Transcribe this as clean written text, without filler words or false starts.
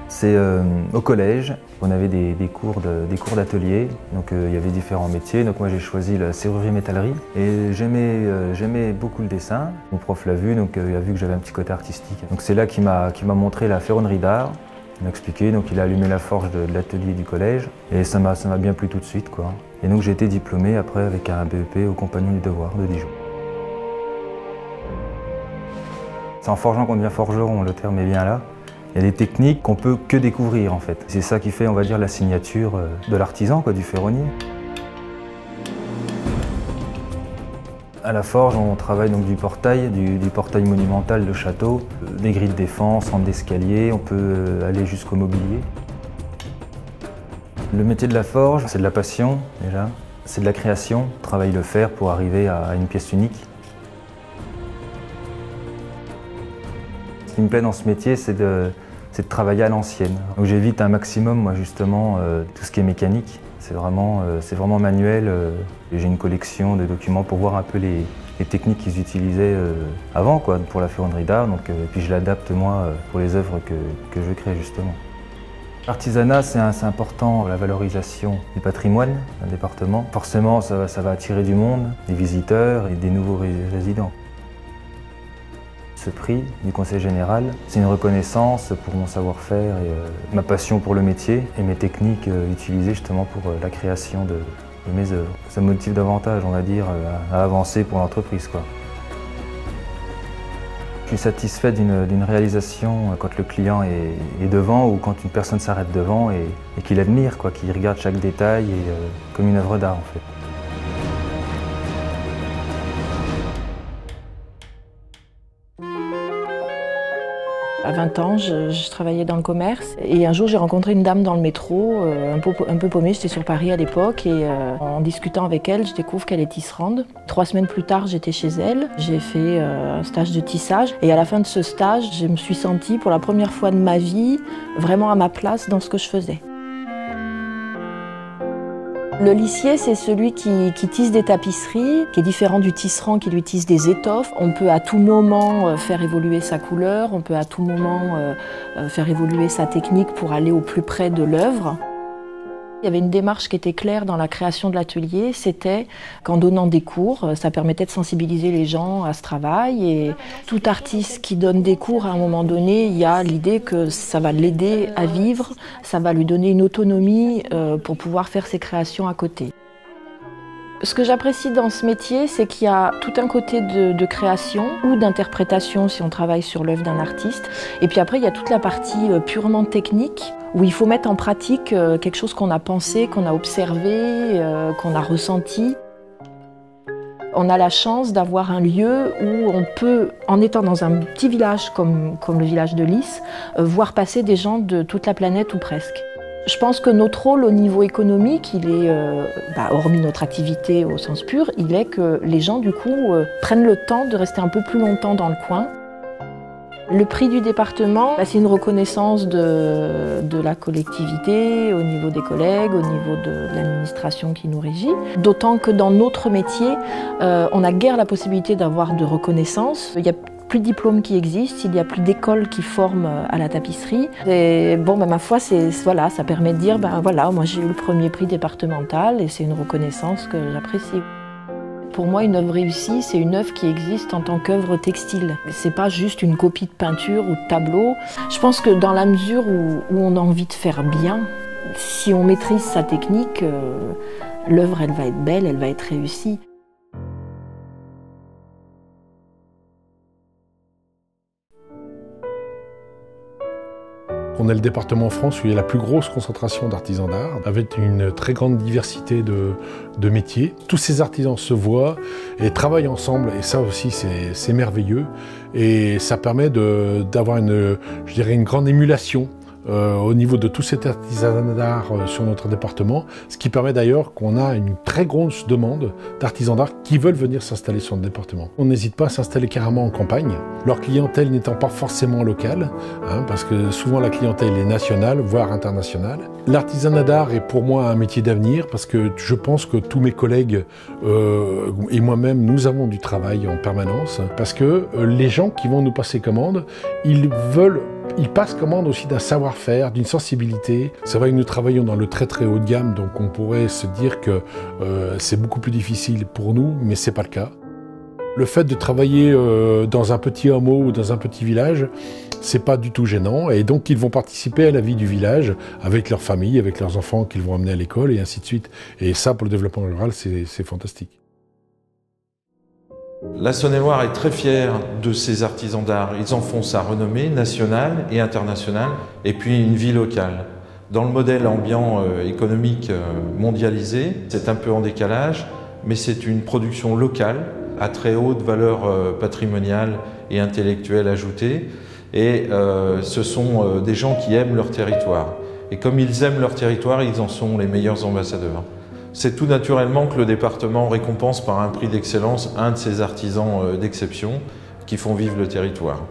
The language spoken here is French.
C'est au collège, on avait des cours d'atelier, donc il y avait différents métiers. Donc moi j'ai choisi la serrurerie métallerie et j'aimais beaucoup le dessin. Mon prof l'a vu, donc il a vu que j'avais un petit côté artistique. Donc c'est là qu'il m'a montré la ferronnerie d'art. Il m'a expliqué, donc il a allumé la forge de l'atelier du collège et ça m'a bien plu tout de suite, quoi. Et donc j'ai été diplômé après avec un BEP au Compagnon du Devoir de Dijon. C'est en forgeant qu'on devient forgeron, le terme est bien là. Il y a des techniques qu'on peut que découvrir en fait. C'est ça qui fait, on va dire, la signature de l'artisan, du ferronnier. À la forge, on travaille donc du portail monumental de château, des grilles de défense, centres d'escalier, on peut aller jusqu'au mobilier. Le métier de la forge, c'est de la passion déjà, c'est de la création. On travaille le fer pour arriver à une pièce unique. Ce qui me plaît dans ce métier, c'est de travailler à l'ancienne. Donc j'évite un maximum, moi justement, tout ce qui est mécanique. C'est vraiment manuel. J'ai une collection de documents pour voir un peu les techniques qu'ils utilisaient avant, pour la ferronnerie d'art. Et puis je l'adapte moi pour les œuvres que je crée justement. L'artisanat, c'est important, la valorisation du patrimoine d'un département. Forcément, ça va attirer du monde, des visiteurs et des nouveaux résidents. Ce prix du Conseil général, c'est une reconnaissance pour mon savoir-faire et ma passion pour le métier et mes techniques utilisées justement pour la création de mes œuvres. Ça me motive davantage, on va dire, à avancer pour l'entreprise, Je suis satisfait d'une réalisation quand le client est devant ou quand une personne s'arrête devant et qu'il admire, qu'il regarde chaque détail comme une œuvre d'art en fait. À 20 ans, je travaillais dans le commerce et un jour j'ai rencontré une dame dans le métro, un peu paumée, j'étais sur Paris à l'époque et en discutant avec elle, je découvre qu'elle est tisserande. 3 semaines plus tard, j'étais chez elle, j'ai fait un stage de tissage et à la fin de ce stage, je me suis sentie pour la première fois de ma vie vraiment à ma place dans ce que je faisais. Le lissier, c'est celui qui tisse des tapisseries, qui est différent du tisserand qui lui tisse des étoffes. On peut à tout moment faire évoluer sa couleur, on peut à tout moment faire évoluer sa technique pour aller au plus près de l'œuvre. Il y avait une démarche qui était claire dans la création de l'atelier, c'était qu'en donnant des cours, ça permettait de sensibiliser les gens à ce travail. Et tout artiste qui donne des cours, à un moment donné, il y a l'idée que ça va l'aider à vivre, ça va lui donner une autonomie pour pouvoir faire ses créations à côté. Ce que j'apprécie dans ce métier, c'est qu'il y a tout un côté de création ou d'interprétation si on travaille sur l'œuvre d'un artiste. Et puis après, il y a toute la partie purement technique où il faut mettre en pratique quelque chose qu'on a pensé, qu'on a observé, qu'on a ressenti. On a la chance d'avoir un lieu où on peut, en étant dans un petit village comme le village de Lys, voir passer des gens de toute la planète ou presque. Je pense que notre rôle au niveau économique, il est, hormis notre activité au sens pur, il est que les gens du coup prennent le temps de rester un peu plus longtemps dans le coin. Le prix du département, c'est une reconnaissance de la collectivité, au niveau des collègues, au niveau de l'administration qui nous régit. D'autant que dans notre métier, on n'a guère la possibilité d'avoir de reconnaissance. Il y a plus de diplômes qui existent, il n'y a plus d'écoles qui forment à la tapisserie. Et ma foi, ça permet de dire, moi j'ai eu le premier prix départemental et c'est une reconnaissance que j'apprécie. Pour moi, une œuvre réussie, c'est une œuvre qui existe en tant qu'œuvre textile. C'est pas juste une copie de peinture ou de tableau. Je pense que dans la mesure où on a envie de faire bien, si on maîtrise sa technique, l'œuvre, elle va être belle, elle va être réussie. On est le département en France où il y a la plus grosse concentration d'artisans d'art, avec une très grande diversité de métiers. Tous ces artisans se voient et travaillent ensemble, et ça aussi c'est merveilleux. Et ça permet d'avoir une grande émulation au niveau de tout cet artisanat d'art sur notre département, ce qui permet d'ailleurs qu'on a une très grosse demande d'artisans d'art qui veulent venir s'installer sur le département. On n'hésite pas à s'installer carrément en campagne, leur clientèle n'étant pas forcément locale, parce que souvent la clientèle est nationale, voire internationale. L'artisanat d'art est pour moi un métier d'avenir parce que je pense que tous mes collègues et moi-même, nous avons du travail en permanence parce que les gens qui vont nous passer commande, ils passent commande aussi d'un savoir-faire, d'une sensibilité. C'est vrai que nous travaillons dans le très très haut de gamme, donc on pourrait se dire que c'est beaucoup plus difficile pour nous, mais c'est pas le cas. Le fait de travailler dans un petit hameau ou dans un petit village, c'est pas du tout gênant, et donc ils vont participer à la vie du village avec leur famille, avec leurs enfants qu'ils vont amener à l'école, et ainsi de suite. Et ça, pour le développement rural, c'est fantastique. La Saône-et-Loire est très fière de ses artisans d'art. Ils en font sa renommée nationale et internationale, et puis une vie locale. Dans le modèle ambiant économique mondialisé, c'est un peu en décalage, mais c'est une production locale à très haute valeur patrimoniale et intellectuelle ajoutée. Et ce sont des gens qui aiment leur territoire. Et comme ils aiment leur territoire, ils en sont les meilleurs ambassadeurs. C'est tout naturellement que le département récompense par un prix d'excellence un de ces artisans d'exception qui font vivre le territoire.